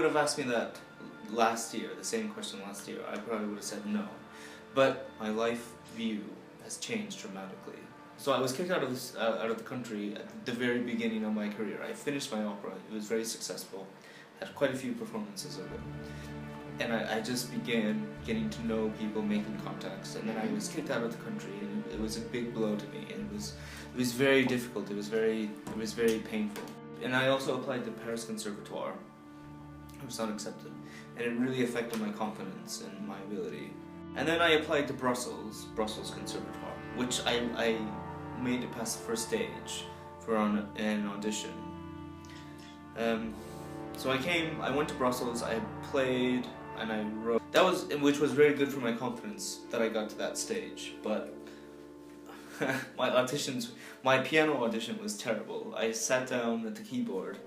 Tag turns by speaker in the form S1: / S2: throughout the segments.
S1: would have asked me that last year, the same question last year, I probably would have said no. But my life view has changed dramatically. So I was kicked out of the country at the very beginning of my career. I finished my opera. It was very successful. Had quite a few performances of it. And I just began getting to know people, making contacts, and then I was kicked out of the country, and it was a big blow to me, and it was very difficult. It was very painful. And I also applied to Paris Conservatoire. I was not accepted, and it really affected my confidence and my ability. And then I applied to Brussels Conservatoire, which I made it past the first stage for an audition. So I went to Brussels, I played, and I wrote. Which was very good for my confidence that I got to that stage, but my piano audition was terrible. I sat down at the keyboard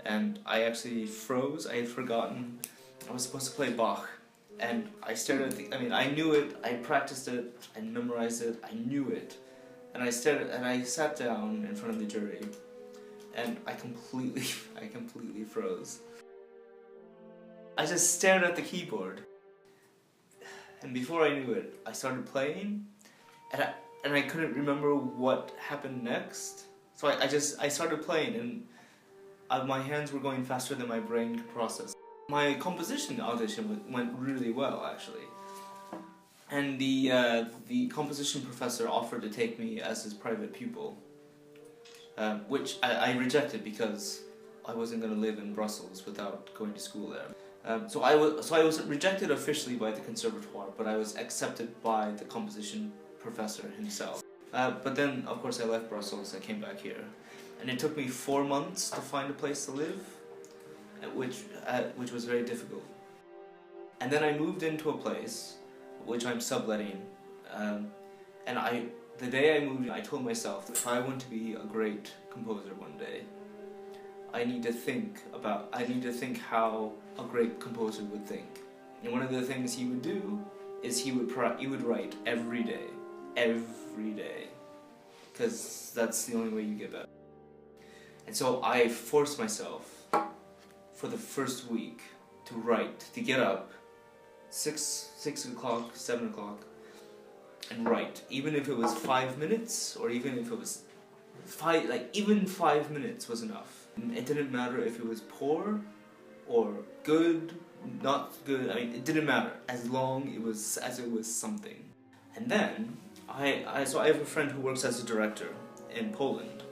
S1: and I actually froze. I had forgotten I was supposed to play Bach, and I stared at I knew it, I practiced it, I memorized it, I knew it, and I sat down in front of the jury, and I completely froze. I just stared at the keyboard, and before I knew it, I started playing, and I couldn't remember what happened next. So I started playing, and my hands were going faster than my brain could process. My composition audition went really well, actually, and the composition professor offered to take me as his private pupil, which I rejected because I wasn't going to live in Brussels without going to school there. So I was rejected officially by the conservatoire, but I was accepted by the composition professor himself. But then, of course, I left Brussels. I came back here, and it took me 4 months to find a place to live, which was very difficult. And then I moved into a place which I'm subletting, and the day I moved in, I told myself that if I want to be a great composer one day, I need to think how a great composer would think. And one of the things he would do is he would write every day, because that's the only way you get better. And so I forced myself for the first week to write, to get up 6 o'clock, 7 o'clock, and write, even if it was 5 minutes, or even if it was even 5 minutes was enough. It didn't matter if it was poor or good, not good. It didn't matter as long as it was something. And then so I have a friend who works as a director in Poland,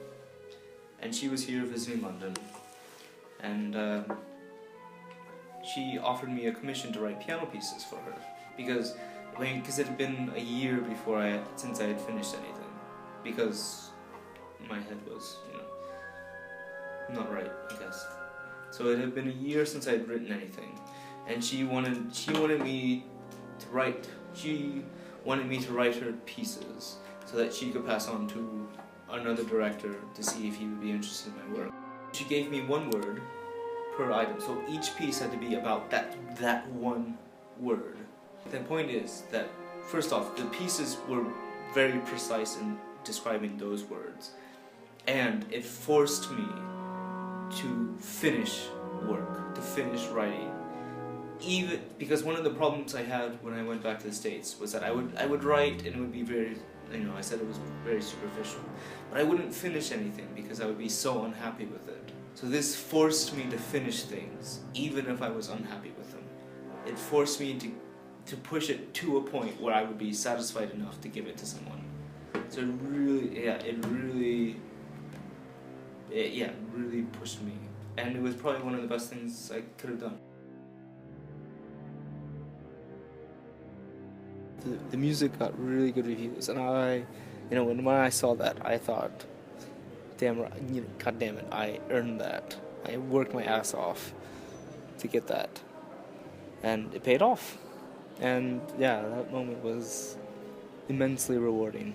S1: and she was here visiting London, and she offered me a commission to write piano pieces for her because it had been a year since I had finished anything, because my head was, not right, I guess. So it had been a year since I had written anything, and she wanted me to write her pieces so that she could pass on to another director to see if he would be interested in my work. She gave me 1 word per item, so each piece had to be about that 1 word. The point is that, first off, the pieces were very precise in describing those words, and it forced me to finish work, to finish writing. Even because one of the problems I had when I went back to the States was that I would write, and it would be very, I said it was very superficial, but I wouldn't finish anything because I would be so unhappy with it. So this forced me to finish things, even if I was unhappy with them. It forced me to push it to a point where I would be satisfied enough to give it to someone. So it really pushed me, and it was probably one of the best things I could have done. The music got really good reviews, and when I saw that, I thought, God damn it, I earned that. I worked my ass off to get that, and it paid off. And yeah, that moment was immensely rewarding.